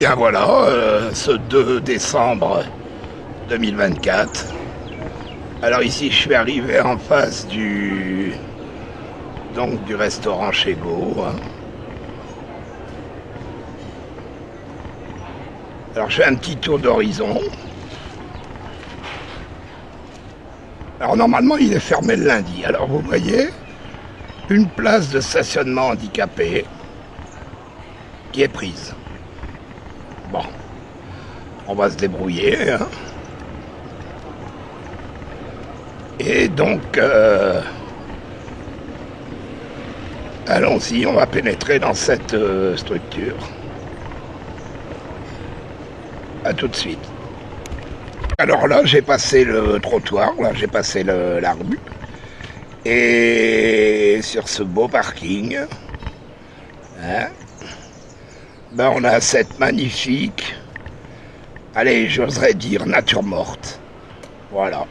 Bien voilà, ce 2 décembre 2024. Alors ici je suis arrivé en face du restaurant chez Go. Alors je fais un petit tour d'horizon. Alors normalement il est fermé le lundi. Alors vous voyez, une place de stationnement handicapé qui est prise. Bon, on va se débrouiller. Et donc, allons-y, on va pénétrer dans cette structure. À tout de suite. Alors là, j'ai passé le trottoir, là j'ai passé la rue. Et sur ce beau parking, on a cette magnifique, allez, j'oserais dire nature morte. Voilà.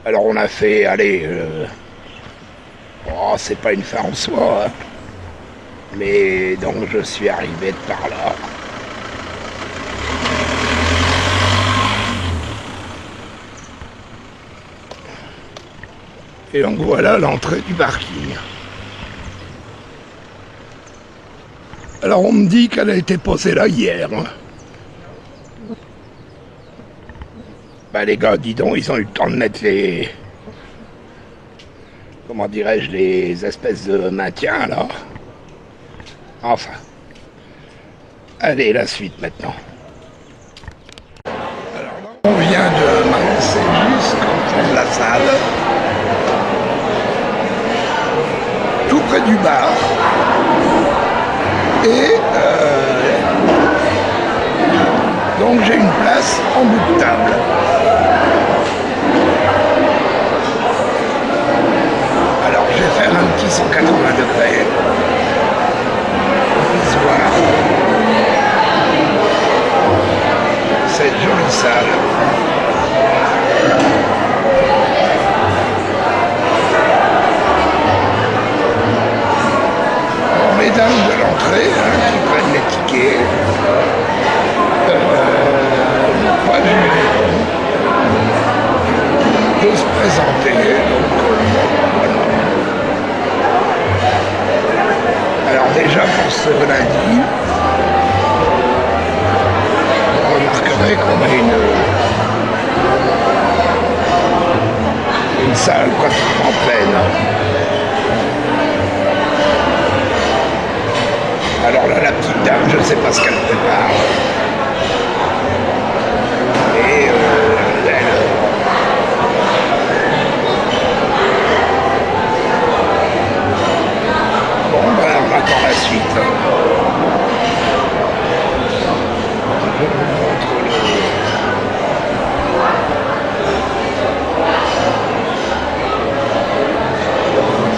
Alors on a fait, allez, c'est pas une fin en soi, mais donc je suis arrivé de par là. Et donc voilà l'entrée du parking. Alors on me dit qu'elle a été posée là hier. Les gars, dis donc, ils ont eu le temps de mettre les... Comment dirais-je, les espèces de maintien là. Enfin. Allez, la suite maintenant. Alors là, on vient de m'annoncer juste en fond de la salle. Tout près du bar. Et donc j'ai une place en bout de table. Alors je vais faire un petit 180 degrés. On puisse voir cette jolie salle. Mesdames de l'entrée qui prennent les tickets, pas de se présenter. Donc, voilà. Alors déjà pour ce lundi, vous remarquerez qu'on a une salle pratiquement pleine. Alors là, la petite dame, je ne sais pas ce qu'elle prépare. Et on attend la suite. Je vous montre le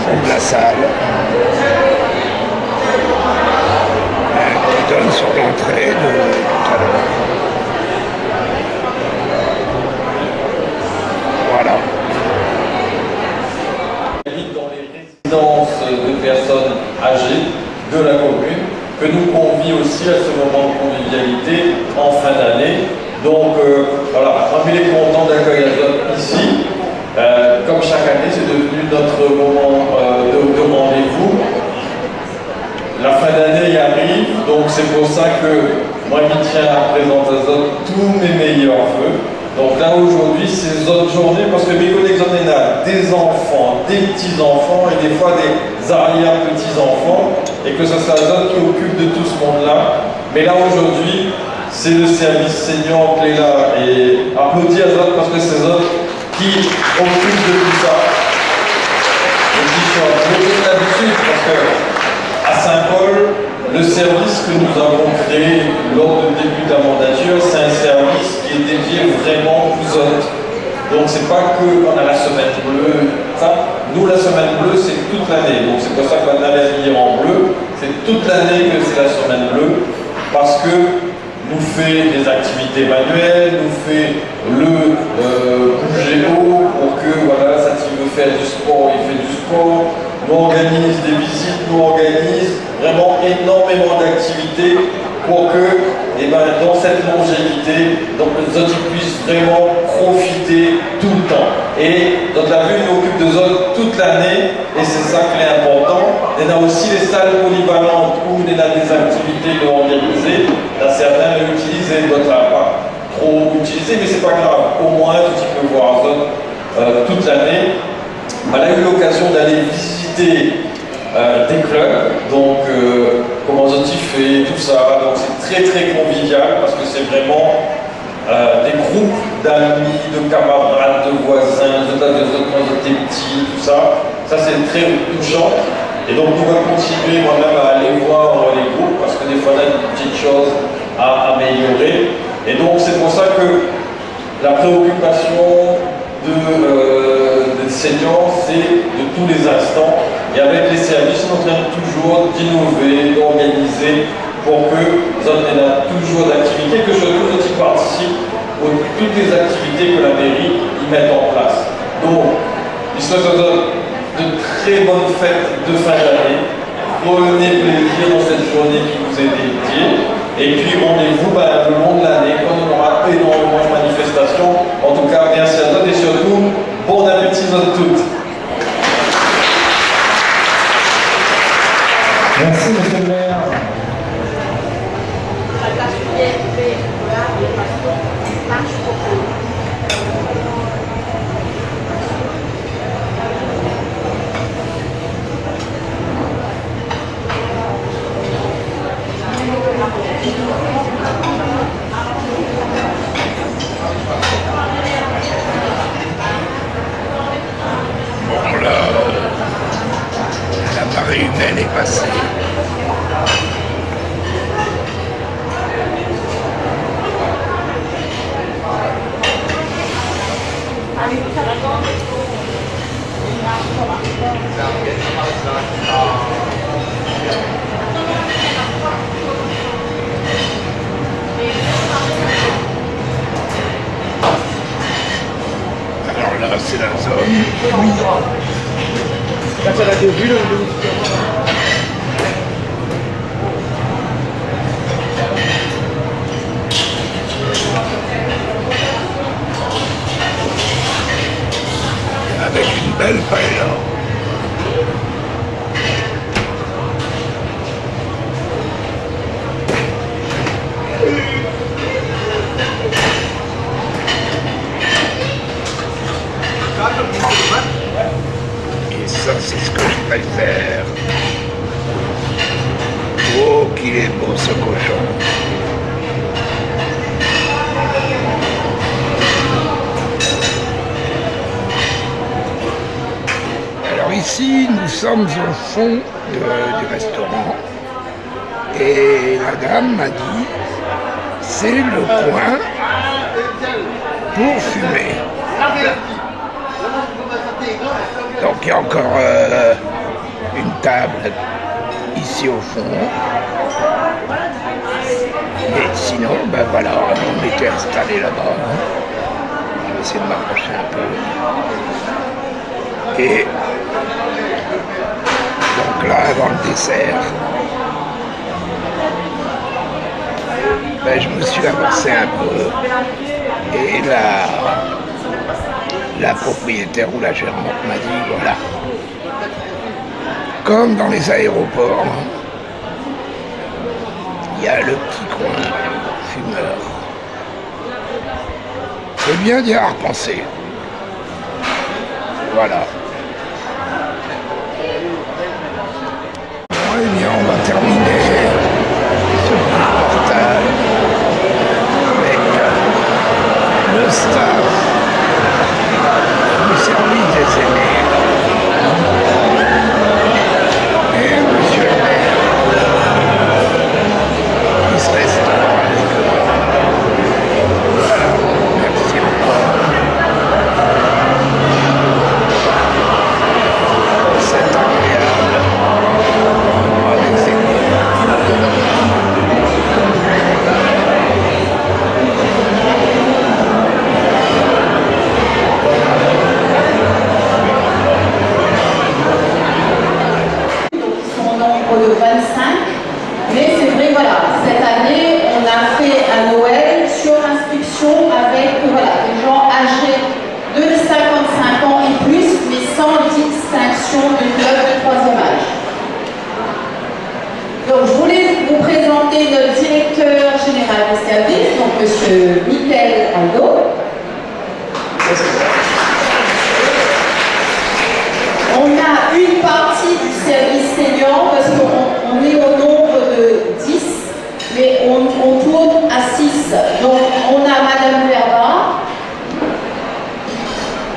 fond de la salle. Qui donne sur l'entrée de tout à l'heure. Voilà. Dans les résidences de personnes âgées de la commune, que nous convie aussi à ce moment de convivialité en fin d'année. Donc voilà, comme il est content d'accueillir ici, comme chaque année, c'est devenu notre moment de rendez-vous. La fin d'année y arrive, donc c'est pour ça que moi je tiens à présenter à tous mes meilleurs vœux. Donc là aujourd'hui c'est autre journée parce que mes collègues on a des enfants, des petits-enfants et des fois des arrière-petits-enfants et que ce soit Zot qui occupe de tout ce monde-là. Mais là aujourd'hui c'est le service senior qui est là et applaudis à Zot parce que c'est Zot qui occupe de tout ça. Et qui sont bloqués là-dessus parce que à Saint-Paul, le service que nous avons créé lors du début de la mandature, c'est un service qui est dédié vraiment aux autres. Donc c'est pas que on a la semaine bleue, ça. Nous la semaine bleue c'est toute l'année. Donc c'est pour ça qu'on a habillé en bleu. C'est toute l'année que c'est la semaine bleue. Parce que nous fait des activités manuelles, nous fait le bouger haut pour que voilà, ça s'il veut faire du sport, il fait du sport. nous organise des visites, nous organise vraiment énormément d'activités pour que, eh ben, dans cette longévité, donc les autres puissent vraiment profiter tout le temps. Et donc la vue nous occupe de zones toute l'année, et c'est ça qui est important. Il y a aussi les salles polyvalentes où il y a des activités organisées. Là, certains l'utilisent et d'autres pas trop utilisé, mais c'est pas grave. Au moins, tu peux voir zone toute l'année. On a eu l'occasion d'aller visiter des clubs, donc comment Zoti fait, tout ça. Donc c'est très très convivial parce que c'est vraiment des groupes d'amis, de camarades, de voisins, de quand j'étais petit, tout ça. Ça c'est très touchant. Et donc on va continuer moi-même à aller voir les groupes parce que des fois on a des petites choses à améliorer. Et donc c'est pour ça que la préoccupation des seniors, c'est de tous les instants. Et avec les services, on est en train toujours d'innover, d'organiser pour que on ait toujours d'activités, que tous qui participent à toutes les activités que la mairie y met en place. Donc, il se donne de très bonnes fêtes de fin d'année. Prenez plaisir dans cette journée qui vous est dédiée. Et puis rendez-vous le long de l'année quand on aura énormément de manifestations. En tout cas, merci à tous et surtout, bon appétit à toutes. Merci, monsieur le maire. Bon là, la marée humaine est passée. Alors là, c'est la zone. Avec une belle paella. Et ça, c'est ce que je préfère. Oh, qu'il est beau ce cochon. Alors ici, nous sommes au fond du restaurant. Et la dame m'a dit, c'est le coin pour fumer. Donc il y a encore une table ici au fond. Et sinon, ben voilà, on était installé là-bas. Je vais essayer de m'approcher un peu. Et donc là, avant le dessert, ben, je me suis avancé un peu. Et la propriétaire ou la gérante m'a dit, voilà, comme dans les aéroports, il y a le petit coin fumeur. C'est bien d'y avoir pensé. Voilà. Bon, eh bien, on va terminer ce reportage avec le staff du service des aînés et monsieur le maire qui se restaure avec eux. Voilà, merci encore pour cet agréable mois des aînés. ensuite vous présenter notre directeur général des services, donc M. Michael Aldo. On a une partie du service senior parce qu'on est au nombre de 10, mais on tourne à 6. Donc on a Madame Verba.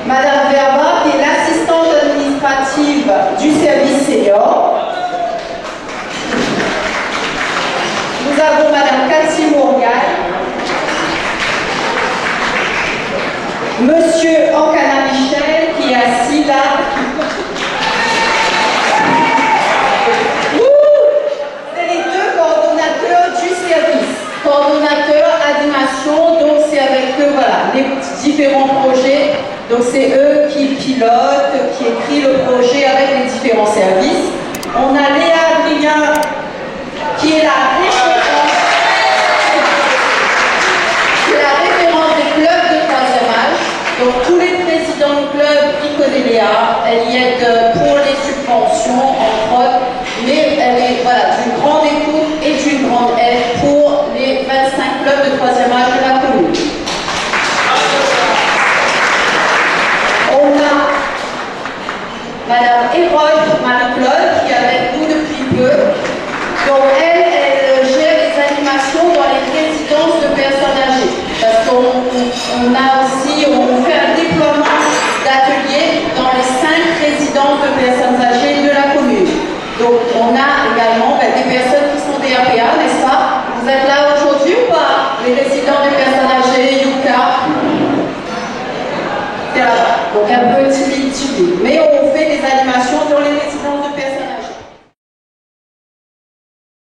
Madame Verba qui est l'assistante administrative du service senior. Nous avons Madame Cathy Morgan. Monsieur Ankana Michel qui est assis là. Coordonnateur animation, donc c'est avec eux, voilà, les différents projets. Donc c'est eux qui pilotent, qui écrivent le projet avec les différents services. On a Léa Adrien qui est la référente des clubs de troisième âge. Donc tous les présidents de club, qui connaissent Léa, elle y aide pour les subventions, entre autres, mais elle est voilà, d'une grande écoute et d'une grande aide pour les 25 clubs de troisième âge de la commune. On a Madame Hérode Marie-Claude qui est avec nous depuis peu. Donc elle gère les animations dans les résidences de personnes âgées. Parce qu'on a aussi, on fait un déploiement d'ateliers dans les 5 résidences de personnes âgées de la commune. Donc on a également des personnes qui sont des APA, n'est-ce pas? Vous êtes là aujourd'hui ou pas? Les résidents des personnes âgées, Yuka. C'est là-bas. Donc un peu timide. Mais on fait des animations dans les